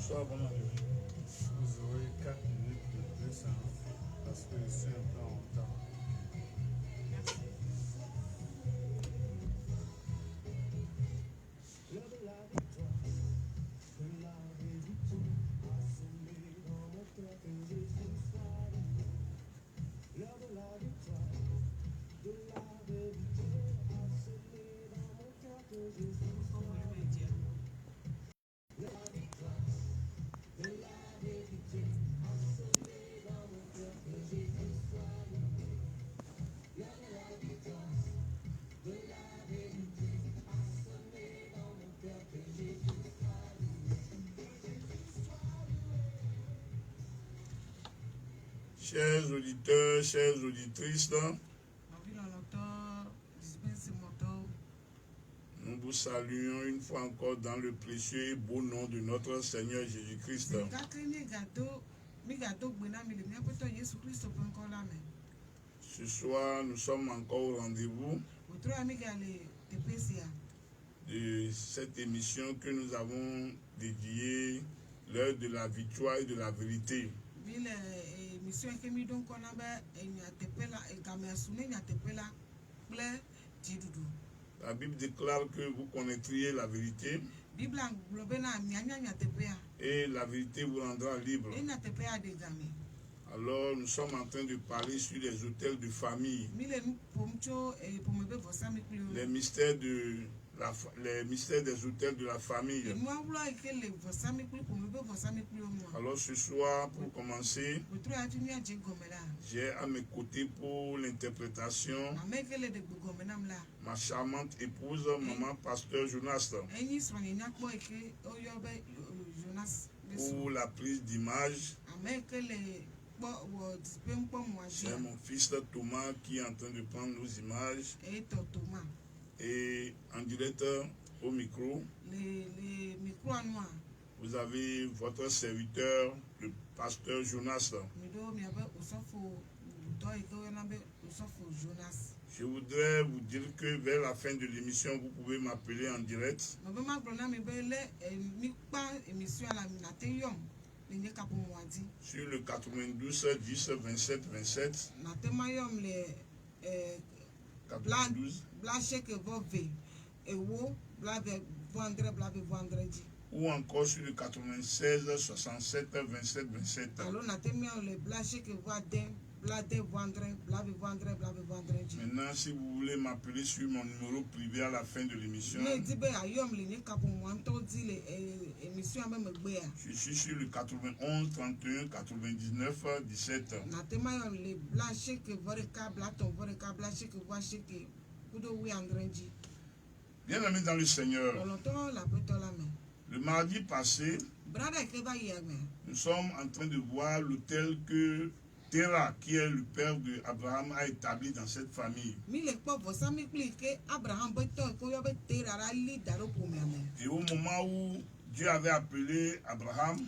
Bonsoir, bon arrivée. Vous aurez 4 minutes de plus parce que je suis un peu en retard. Chers auditeurs, chères auditrices, nous vous saluons une fois encore dans le précieux et beau nom de notre Seigneur Jésus-Christ. Ce soir, nous sommes encore au rendez-vous de cette émission que nous avons dédiée l'heure de la victoire et de la vérité. La Bible déclare que vous connaîtriez la vérité et la vérité vous rendra libre. Alors nous sommes en train de parler sur les autels de famille, les mystères des autels de la famille. Alors ce soir, pour commencer, j'ai à mes côtés pour l'interprétation ma charmante épouse, maman pasteur Jonas, pour la prise d'image. C'est mon fils Thomas qui est en train de prendre nos images. Et en direct au micro, vous avez votre serviteur, le pasteur Jonas. Je voudrais vous dire que vers la fin de l'émission, vous pouvez m'appeler en direct. Sur le 92 10 27 27. 92. Ou encore sur le 96 67 27 27. Maintenant, si vous voulez m'appeler sur mon numéro privé à la fin de l'émission, je suis sur le 91 31 99 17. Bien amis dans le Seigneur, le mardi passé, nous sommes en train de voir l'autel que Terah, qui est le père d'Abraham, a établi dans cette famille. Et au moment où Dieu avait appelé Abraham,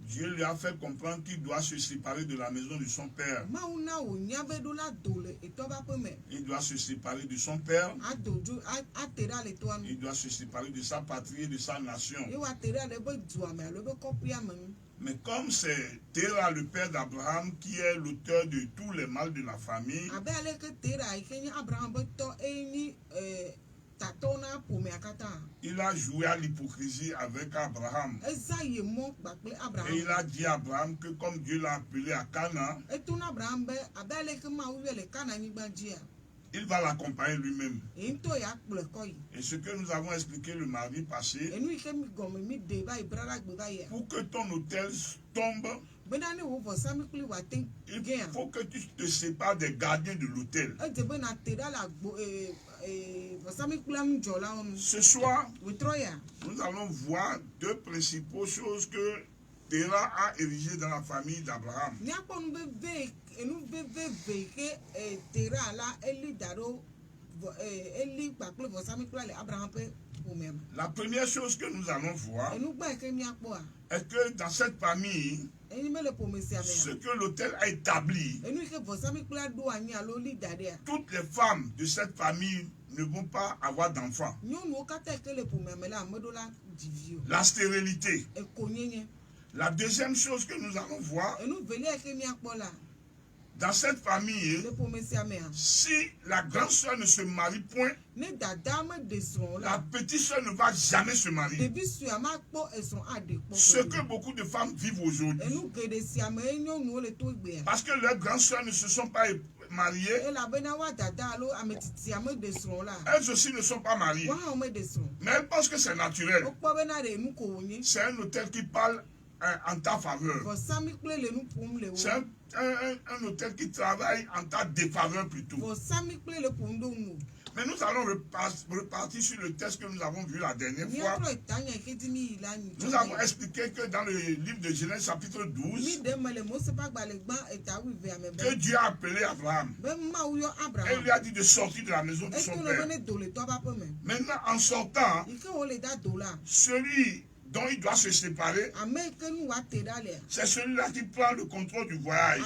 Dieu lui a fait comprendre qu'il doit se séparer de la maison de son père. Il doit se séparer de son père. Il doit se séparer de sa patrie et de sa nation. Mais comme c'est Terah, le père d'Abraham, qui est l'auteur de tous les mâles de la famille, il a joué à l'hypocrisie avec Abraham. Et il a dit à Abraham que comme Dieu l'a appelé à Canaan, il va l'accompagner lui-même. Et ce que nous avons expliqué le mardi passé, pour que ton autel tombe, il faut que tu te sépares des gardiens de l'autel. Ce soir, nous allons voir deux principales choses que Terah a érigées dans la famille d'Abraham. La première chose que nous allons voir est que dans cette famille, ce que l'autel a établi, toutes les femmes de cette famille ne vont pas avoir d'enfants. La stérilité. La deuxième chose que nous allons voir, dans cette famille, si la grande soeur ne se marie point, la petite soeur ne va jamais se marier. Ce que beaucoup de femmes vivent aujourd'hui. Parce que leurs grandes soeurs ne se sont pas mariées. Elles aussi ne sont pas mariées. Mais elles pensent que c'est naturel. C'est un autel qui parle en ta faveur. C'est un hôtel qui travaille en ta défaveur plutôt. Mais nous allons repartir sur le texte que nous avons vu la dernière fois. Nous avons expliqué que dans le livre de Genèse chapitre 12, que Dieu a appelé Abraham. Et lui a dit de sortir de la maison de son père. Maintenant, en sortant, celui dont il doit se séparer, c'est celui-là qui prend le contrôle du voyage.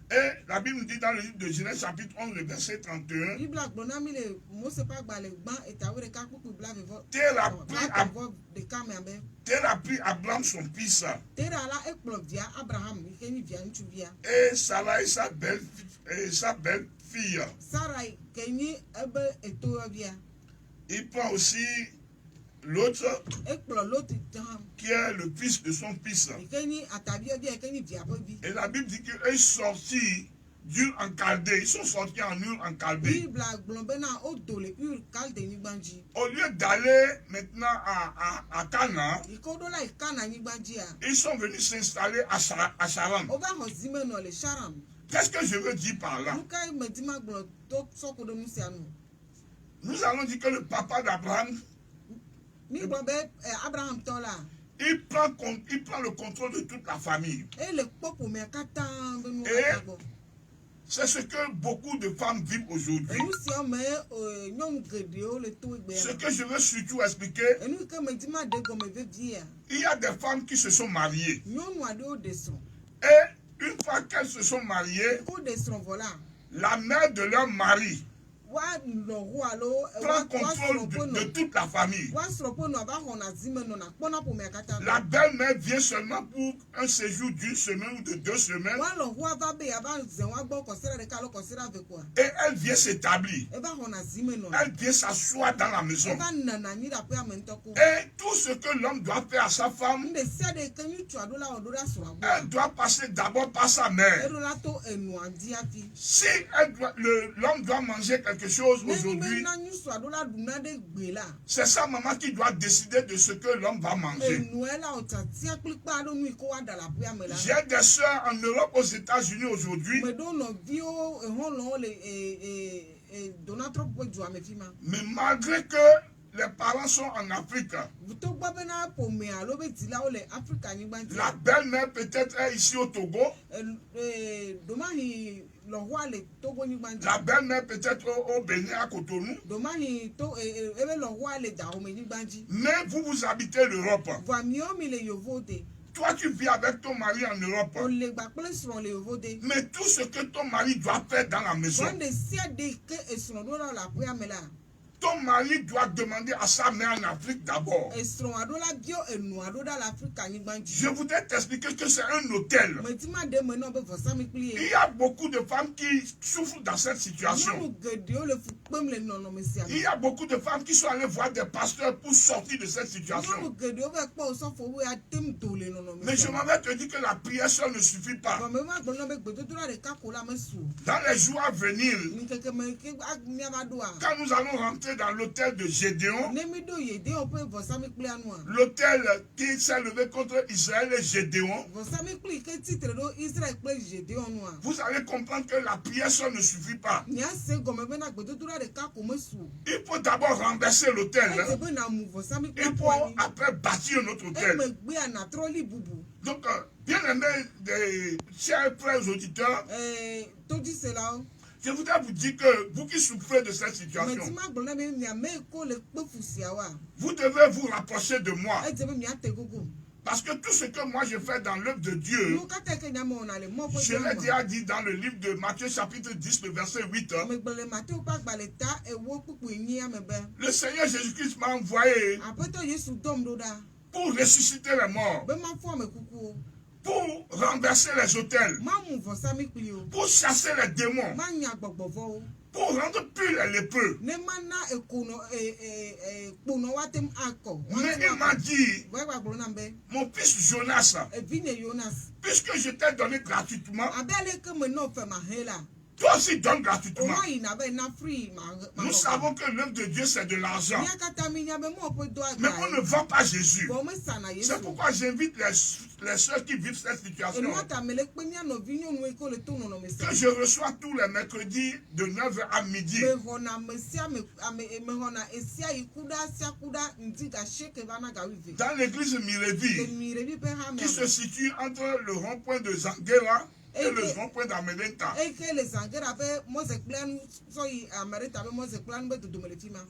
Et la Bible nous dit dans le livre de Genèse chapitre 11, le verset 31, Terre a pris Abraham son fils et Sarah et sa belle-fille. Il prend aussi l'autre qui est le fils de son fils. Et la Bible dit qu'ils sont sortis d'Ur en Chaldée. Ils sont sortis en Ur en Chaldée. Au lieu d'aller maintenant à Canaan, ils sont venus s'installer à Charan. Qu'est-ce que je veux dire par là? Nous allons dire que le papa d'Abraham, il prend le contrôle de toute la famille. Et c'est ce que beaucoup de femmes vivent aujourd'hui. Ce que je veux surtout expliquer, il y a des femmes qui se sont mariées. Et une fois qu'elles se sont mariées, la mère de leur mari prend contrôle de toute la famille. La belle-mère vient seulement pour un séjour d'une semaine ou de 2 semaines. Et elle vient s'établir. Elle vient s'asseoir dans la maison. Et tout ce que l'homme doit faire à sa femme, elle doit passer d'abord par sa mère. Si l'homme doit manger quelque chose aujourd'hui, c'est sa maman qui doit décider de ce que l'homme va manger. J'ai des soeurs en Europe, aux États-Unis aujourd'hui. Mais malgré que les parents sont en Afrique, la belle-mère peut-être est ici au Togo. La belle-mère peut-être au Bénin, à Cotonou. Mais vous habitez l'Europe. Toi, tu vis avec ton mari en Europe. Mais tout ce que ton mari doit faire dans la maison, ton mari doit demander à sa mère en Afrique d'abord. Je voudrais t'expliquer que c'est un hôtel. Il y a beaucoup de femmes qui souffrent dans cette situation. Il y a beaucoup de femmes qui sont allées voir des pasteurs pour sortir de cette situation. Mais je m'avais te dire que la prière seule ne suffit pas. Dans les jours à venir, quand nous allons rentrer dans l'hôtel de Gédéon, l'hôtel qui s'est levé contre Israël et Gédéon, vous allez comprendre que la prière seule ne suffit pas. Il faut d'abord renverser l'hôtel. Il faut après bâtir notre hôtel. Donc, bien aimés des chers frères auditeurs, je voudrais vous dire que vous qui souffrez de cette situation, vous devez vous rapprocher de moi. Parce que tout ce que moi je fais dans l'œuvre de Dieu, je l'ai déjà dit dans le livre de Matthieu chapitre 10, le verset 8. Le Seigneur Jésus-Christ m'a envoyé pour ressusciter les morts, pour renverser les autels, pour chasser les démons, pour rendre pur les lépreux. Mais il m'a dit, mon fils Jonas, puisque je t'ai donné gratuitement, toi aussi donne gratuitement. Nous savons que l'œuvre de Dieu c'est de l'argent. Mais on ne vend pas Jésus. C'est pourquoi j'invite les soeurs qui vivent cette situation, que je reçois tous les mercredis de 9h à midi. Dans l'église Mirevi, qui se situe entre le rond-point de Zanguera et le rond-point d'Amelenta.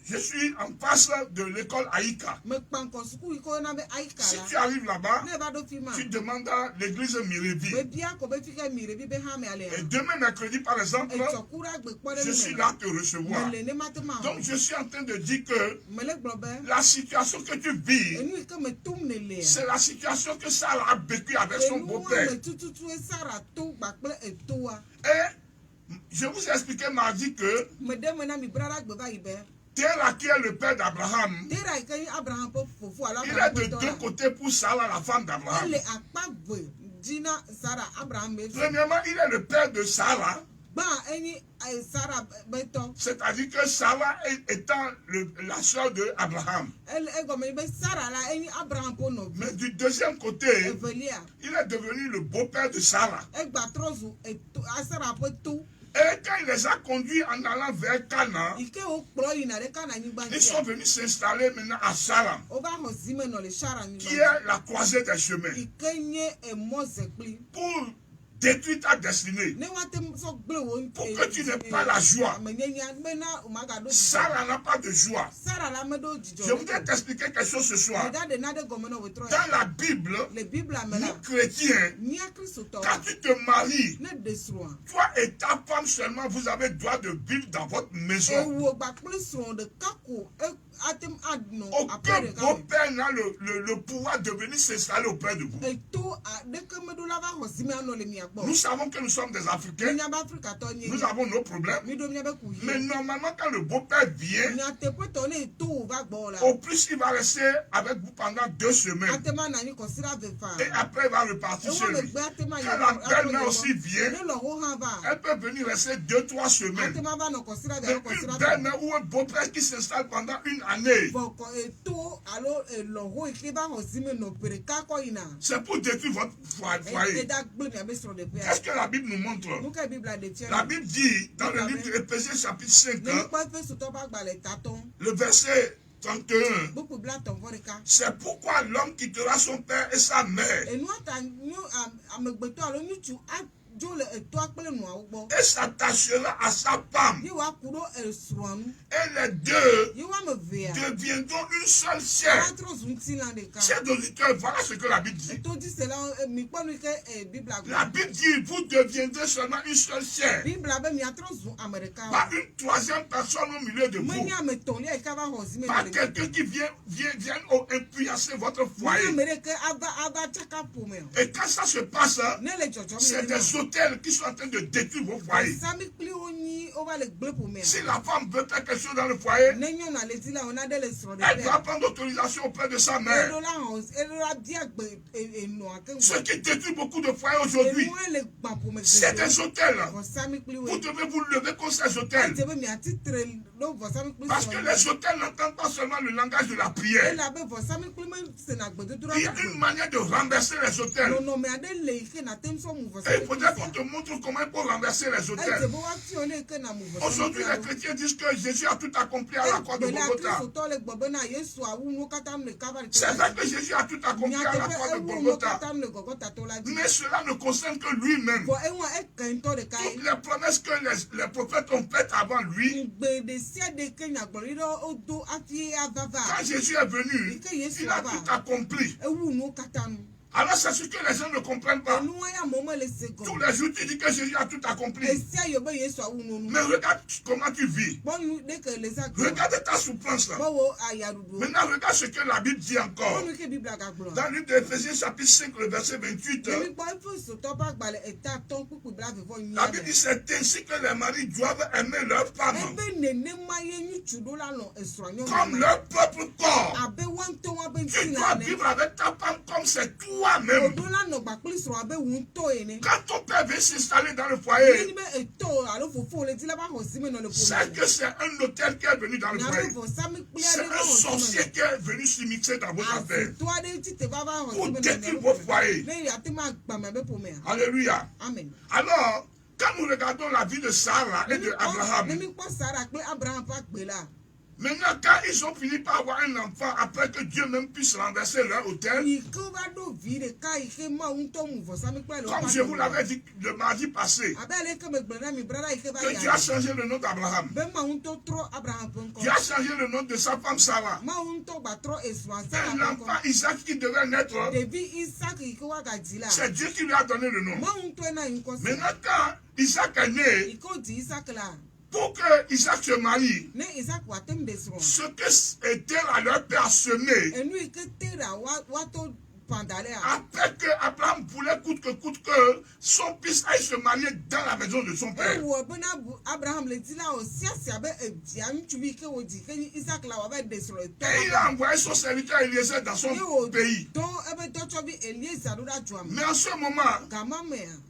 Je suis en face de l'école Aïka. Si tu arrives là-bas, tu demandes à l'église Mirevi. Et demain mercredi, par exemple, je suis là te recevoir. Donc je suis en train de dire que la situation que tu vis, c'est la situation que Sarah a vécue avec son beau-père. Et je vous ai expliqué mardi que Terah, qui est le père d'Abraham, il est de deux côtés pour Sarah, la femme d'Abraham. Premièrement, il est le père de Sarah. C'est-à-dire que Sarah étant la soeur de Abraham. Mais du deuxième côté, il est devenu le beau-père de Sarah. Et quand il les a conduits en allant vers Canaan, ils sont venus s'installer maintenant à Saram, qui est la croisée des chemins, pour détruire ta destinée, pour que tu n'aies pas la joie. Sarah n'a pas de joie. Je voudrais t'expliquer quelque chose ce soir. Dans la Bible, nous chrétiens, quand tu te maries, toi et ta femme seulement, vous avez le droit de vivre dans votre maison. Aucun beau-père n'a le pouvoir de venir s'installer auprès de vous. Nous savons que nous sommes des Africains. Nous avons nos problèmes. Mais normalement, quand le beau-père vient, au plus il va rester avec vous pendant 2 semaines. Et après, il va repartir chez lui. Quand la belle-mère aussi vient, elle peut venir rester 2-3 semaines. Mais une belle-mère ou un beau-père qui s'installe pendant une année, c'est pour détruire votre foyer. Qu'est-ce que la Bible nous montre? La Bible dit dans le livre d'Éphésiens chapitre 5, le verset 31, c'est pourquoi l'homme quittera son père et sa mère et s'attachera à sa femme, et les deux deviendront une seule chair. Chers auditeurs, voilà ce que la Bible dit. La Bible dit, vous deviendrez seulement une seule chair, pas une troisième personne au milieu de vous, pas quelqu'un qui vient influencer votre foyer. Et quand ça se passe, c'est des hôtels qui sont en train de détruire vos foyers. Si la femme veut faire quelque chose dans le foyer, elle doit prendre l'autorisation auprès de sa mère. Ce qui détruit beaucoup de foyers aujourd'hui, c'est des hôtels. Vous devez vous lever contre ces hôtels. Parce que les hôtels n'entendent pas seulement le langage de la prière. Il y a une manière de renverser les hôtels. Et il faudrait qu'on te montre comment il faut renverser les autels. Aujourd'hui, les chrétiens disent que Jésus a tout accompli à la croix de Golgotha. C'est vrai que Jésus a tout accompli à la croix de Golgotha. Mais cela ne concerne que lui-même. Toutes les promesses que les prophètes ont faites avant lui, quand Jésus est venu, il a tout accompli. Alors c'est ce que les gens ne comprennent pas. Tous les jours tu dis que Jésus a tout accompli. Mais regarde comment tu vis. Regarde ta souffrance là. Maintenant regarde ce que la Bible dit encore. Dans l'une d'Éphésiens chapitre 5 le verset 28. La Bible dit c'est ainsi que les maris doivent aimer leur femme comme leur propre corps. Tu dois vivre avec ta femme comme c'est toi-même. Quand ton père veut s'installer dans le foyer, c'est que c'est un hôtel qui est venu dans le foyer. C'est un sorcier qui est venu s'immiscer dans votre affaire pour détruire vos foyers. Alléluia. Amen. Alors, quand nous regardons la vie de Sarah et de Abraham, maintenant, quand ils ont fini par avoir un enfant, après que Dieu même puisse renverser leur hôtel, comme je vous l'avais dit le mardi passé, que Dieu a changé le nom d'Abraham. Dieu a changé le nom de sa femme Sarah. Et l'enfant Isaac qui devait naître, c'est Dieu qui lui a donné le nom. Maintenant, quand Isaac est né, pour que Isaac se marie, ce que Terah leur père semé, après que Abraham voulait coûte que son fils aille se marier dans la maison de son père. Et il a envoyé son serviteur Eliezer dans son pays. Mais en ce moment,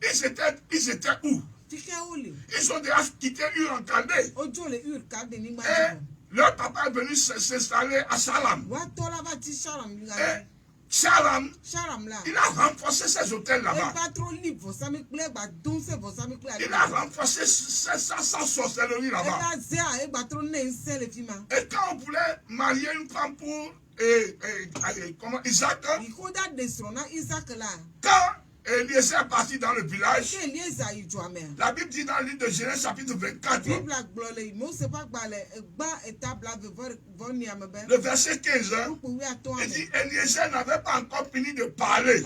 ils étaient où? Ils ont déjà quitté Ur en Chaldée. Et leur papa est venu s'installer à Salam. Et Salam, il a renforcé ses hôtels là-bas. Il a renforcé sa sorcellerie là-bas. Et quand on voulait marier une femme pour Isaac, quand Eliezer est parti dans le village, la Bible dit dans le livre de Genèse chapitre 24, le verset 15, il dit Eliezer n'avait pas encore fini de parler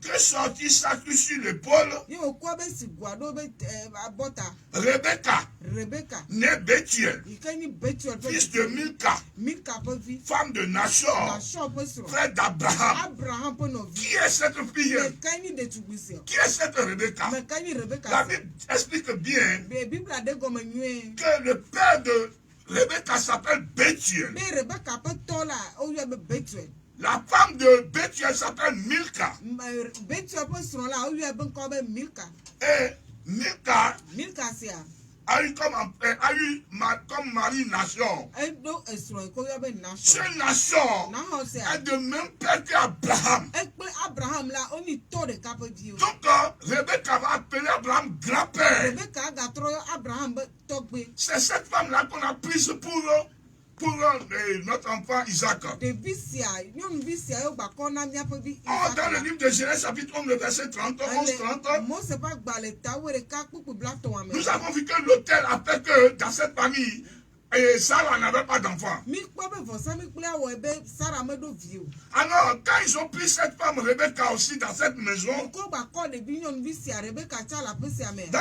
que sortit sa queue sur l'épaule Rebecca, née Bethuel, fils de Milka, femme de Nachor, frère d'Abraham. Qui est cette fille? Qui est cette Rebecca? La Bible explique bien que le père de Rebecca s'appelle Bethuel. La femme de Bethuel s'appelle Milka. Et Milka a eu comme mari Nachor. Ce Nachor est de même père qu'Abraham. Donc Rebecca va appeler Abraham grand-père. C'est cette femme-là qu'on a prise pour notre enfant Isaac. Dans le livre de Genèse chapitre 11, le verset 30, 11-30, nous avons vu que l'autel a fait que dans cette famille, Sarah n'avait pas d'enfant. Alors, quand ils ont pris cette femme Rebecca aussi dans cette maison, dans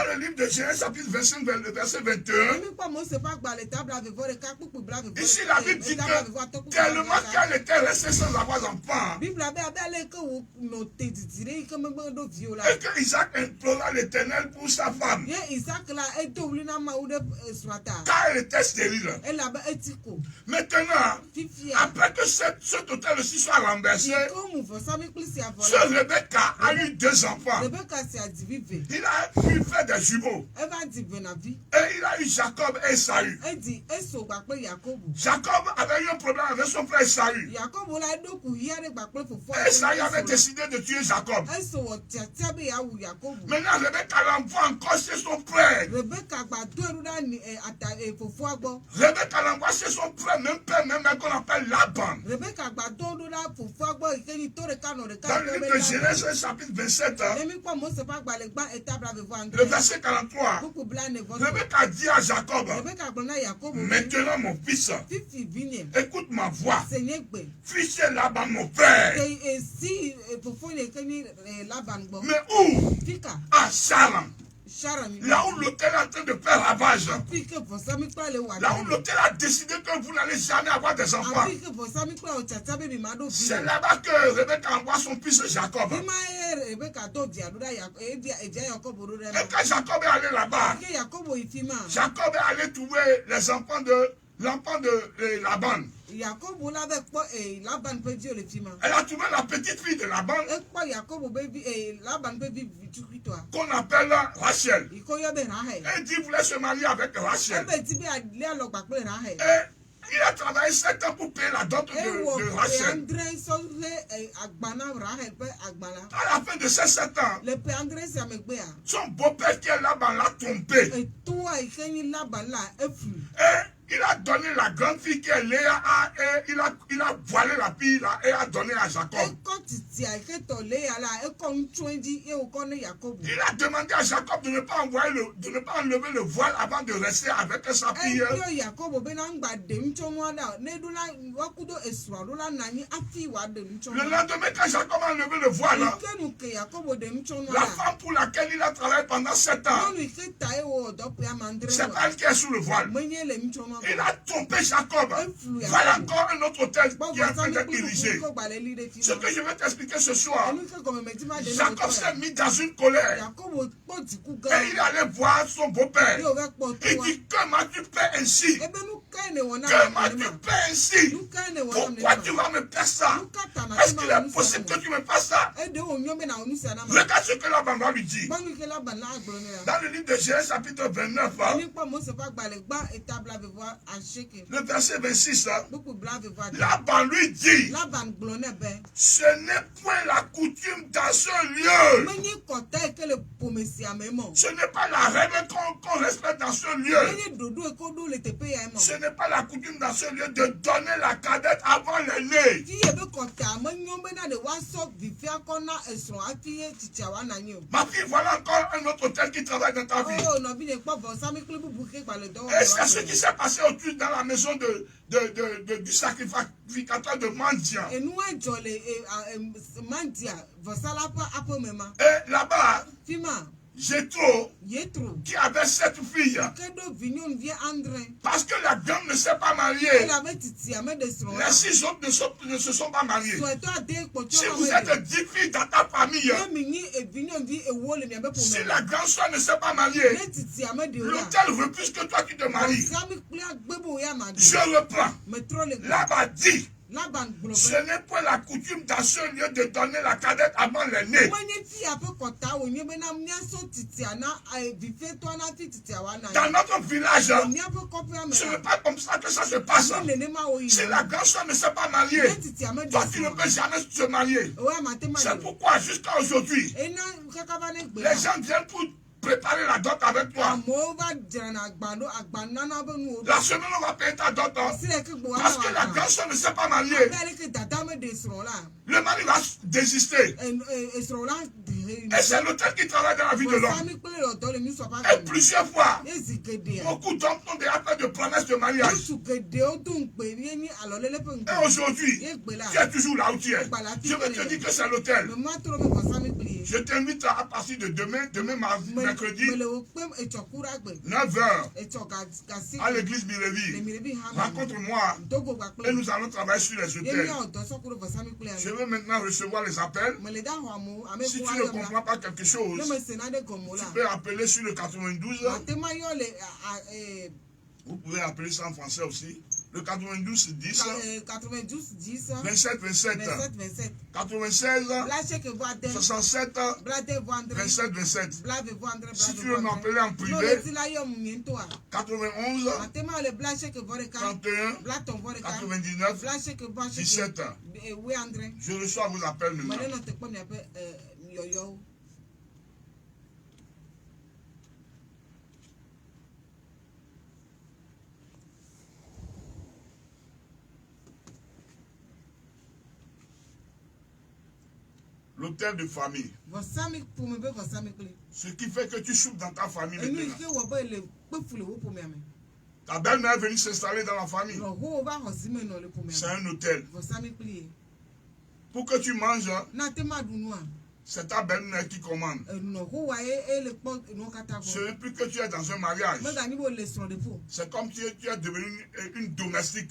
le livre de Genèse chapitre 25, le verset 21, ici la Bible dit que tellement qu'elle était restée sans avoir d'enfant, et que Isaac implora l'Éternel pour sa femme, car elle était stérile. solide. Maintenant, après que cet hôtel-ci soit renversé, ce Rebecca a eu 2 enfants. Il a pu faire des jumeaux. Et il a eu Jacob et Esaü. Jacob avait eu un problème avec son frère Esaü. Esaü avait décidé de tuer Jacob. Maintenant, Rebecca l'envoie encore chez son frère. Rebecca l'envoie chez son frère, même père, même mère qu'on appelle Laban. Dans le livre de Genèse chapitre 27, le verset 43, Rebecca dit à Jacob, maintenant mon fils, écoute ma voix, fiche Laban mon père. Mais où? À Charan. Là où l'hôtel est en train de faire ravage. Là où l'hôtel a décidé que vous n'allez jamais avoir des enfants. C'est là-bas que Rebecca envoie son fils Jacob. Et quand Jacob est allé là-bas, Jacob est allé trouver les enfants de l'enfant de Laban. Elle a trouvé la petite fille de Laban qu'on appelle Rachel. Elle dit voulait se marier avec Rachel. Et il a travaillé 7 ans pour payer la dot de Rachel. À la fin de ces 7 ans, son beau-père qui est Laban l'a trompé. Et il a donné la grande fille qui est Léa et il a voilé la fille là, et a donné à Jacob. Il a demandé à Jacob de ne pas enlever le voile avant de rester avec sa fille. Le lendemain, quand Jacob a enlevé le voile, la femme pour laquelle il a travaillé pendant 7 ans, c'est pas elle qui est sous le voile. Il a trompé Jacob. Voilà encore un autre hôtel qui est en train d'être dirigé. Ce que je vais t'expliquer ce soir, Jacob s'est mis dans une colère. Et il allait voir son beau-père. Il dit, que m'as-tu fait ainsi? Que m'as-tu fait ainsi? Pourquoi tu vas me faire ça? Est-ce qu'il est possible que tu me fasses ça? Regarde ce que Laban va lui dire. Dans le livre de Genèse chapitre 29, le verset 26, Laban lui dit, ce n'est point la coutume dans ce lieu. Ce n'est pas la règle qu'on respecte dans ce lieu. Ce n'est pas la coutume dans ce lieu de donner la cadette avant l'aîné. Ma fille, voilà encore un autre hôtel qui travaille dans ta vie. Et c'est ce qui s'est passé autour dans la maison du sacrificateur de Mandia. Et là-bas, Jétro, qui avait 7 filles, parce que la dame ne s'est pas mariée, les 6 autres ne se sont pas mariées. Si vous êtes 10 filles dans ta famille, si la grande soeur ne s'est pas mariée, l'hôtel veut plus que toi qui te maries. Je reprends. Là-bas dit, ce n'est pas la coutume dans ce lieu de donner la cadette avant l'aîné. Dans notre village, ce n'est pas comme ça que ça se passe. Si la grande soeur ne s'est pas mariée, toi tu ne peux jamais te marier. C'est pourquoi jusqu'à aujourd'hui, les gens viennent pour préparer la dot avec toi. La semaine on va payer ta dot. Parce que la grande soeur ne s'est pas mariée. Le mari va désister. Et c'est l'hôtel qui travaille dans la vie de l'homme. Et plusieurs fois, beaucoup d'hommes ont déjà fait de promesses de mariage. Et aujourd'hui, tu es toujours là où tu es. Je vais te dire que c'est l'hôtel. Je t'invite à partir de demain mercredi, 9h, à l'église Mirevi. Rencontre-moi et nous allons travailler sur les hôtels. Je veux maintenant recevoir les appels. Si tu ne comprends pas quelque chose, tu peux appeler sur le 92 Vous pouvez appeler ça en français aussi. Le 92 10. 92 10. 27 27. 27 27. 96 67 27 27 27. Si tu veux m'appeler en privé, 91 31 99 17. Je reçois vos appels maintenant. L'hôtel de famille. Ce qui fait que tu souffres dans ta famille maintenant. Ta belle-mère est venue s'installer dans la famille. C'est un hôtel. Pour que tu manges, c'est ta belle-mère qui commande. Ce n'est plus que tu es dans un mariage. C'est comme si tu es devenu une domestique.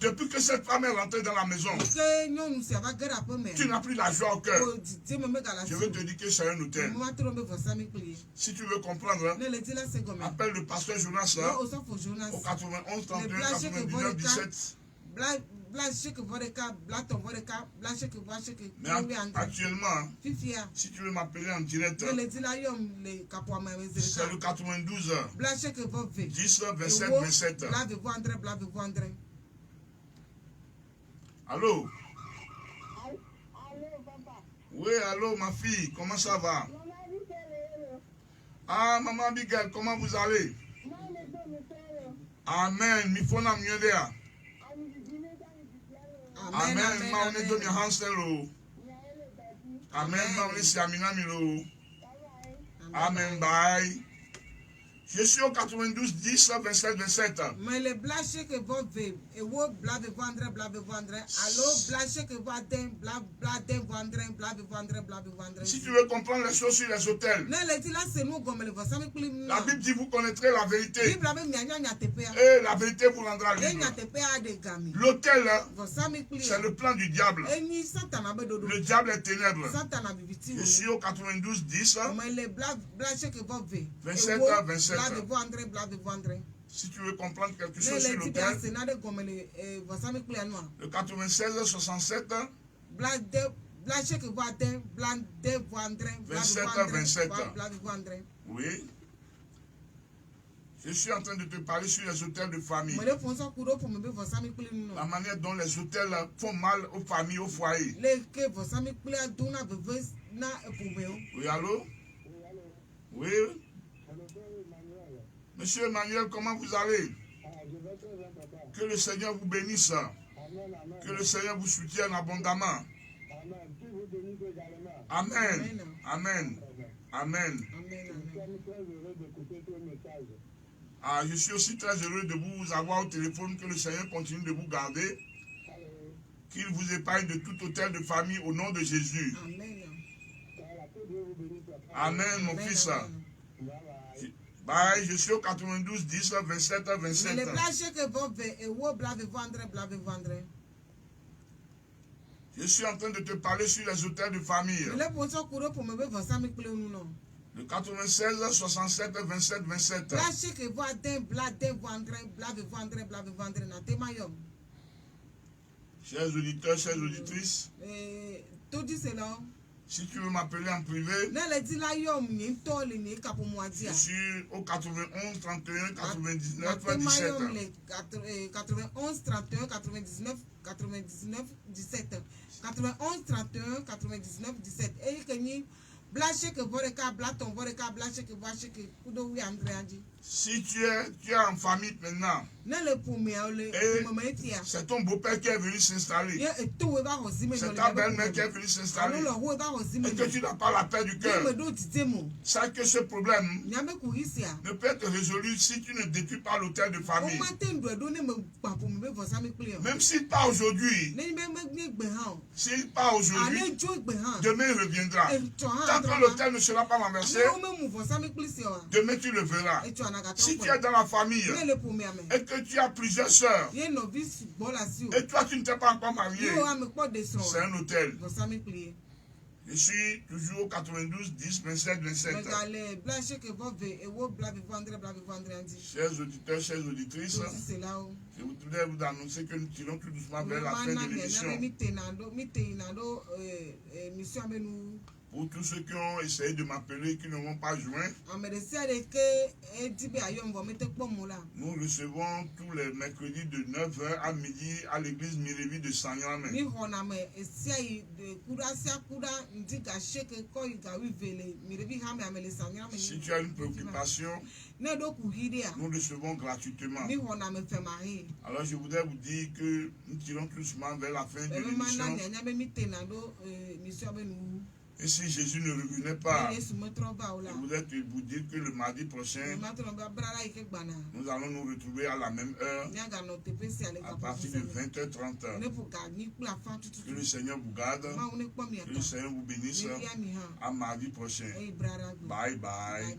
Depuis que cette femme est rentrée dans la maison, tu n'as plus la joie au cœur. Je veux te dire que c'est un hôtel. Si tu veux comprendre, appelle le pasteur Jonas au 91 31 99 17. Mais actuellement, si tu veux m'appeler en direct, c'est le 92 10 27 27. Allô? Oui, allô ma fille, comment ça va? Ah, maman Abigail, comment vous allez? Amen, mi fona mnyodea. Amen, ma on est de mi hanselo. Amen, ma on est si aminamilo. Amen, bye. Je suis au 92 10 27 27. Mais le blaché que vous avez, et vous blave vendre. Allô, blaché que vous avez, blave vendre. Si tu veux comprendre les choses sur les hôtels, la Bible dit vous connaîtrez la vérité. Et la vérité vous rendra libre. L'hôtel, c'est le plan du diable. Le diable est ténèbres. Je suis au 92 10 27 27. Si tu veux comprendre quelque chose sur l'hôtel, le 96 67 27 27. Oui. Je suis en train de te parler sur les hôtels de famille. La manière dont les hôtels font mal aux familles, aux foyers. Oui, allô? Oui. Monsieur Emmanuel, comment vous allez? Que le Seigneur vous bénisse. Que le Seigneur vous soutienne abondamment. Amen. Amen. Amen. Ah, je suis aussi très heureux de vous avoir au téléphone. Que le Seigneur continue de vous garder. Qu'il vous épargne de tout hôtel de famille au nom de Jésus. Amen, mon fils. Bye, je suis au 92 10 27 27. Je suis en train de te parler sur les hôtels de famille. Le 96 67 27 27. Chers auditeurs, chères auditrices, si tu veux m'appeler en privé, je suis au 91 31 99 17. 91 31 99 17. 91 31 99 17. Si tu es en famille maintenant, c'est ton beau-père qui est venu s'installer, c'est ta belle-mère qui est venue s'installer, et que tu n'as pas la paix du cœur, sache que ce problème ne peut être résolu si tu ne détruis pas l'hôtel de famille. Même s'il part aujourd'hui, demain il reviendra. Tant que l'hôtel ne sera pas renversé, demain tu le verras. Si tu es dans la famille et que tu as plusieurs sœurs et toi tu ne t'es pas encore marié, c'est un hôtel. Je suis toujours au 92 10 27 27. Chers auditeurs, chères auditrices, je voudrais vous annoncer que nous tirons tout doucement vers la fin de l'émission. Pour tous ceux qui ont essayé de m'appeler et qui ne m'ont pas joint, nous recevons tous les mercredis de 9h à midi à l'église Mirevi de Sanyame. Si tu as une préoccupation, nous recevons gratuitement. Alors je voudrais vous dire que nous tirons tout doucement vers la fin de l'émission. Et si Jésus ne revenait pas, je voudrais vous dire que le mardi prochain, nous allons nous retrouver à la même heure, à partir de 20h30. Que le Seigneur vous garde, que le Seigneur vous bénisse. À mardi prochain. Bye bye.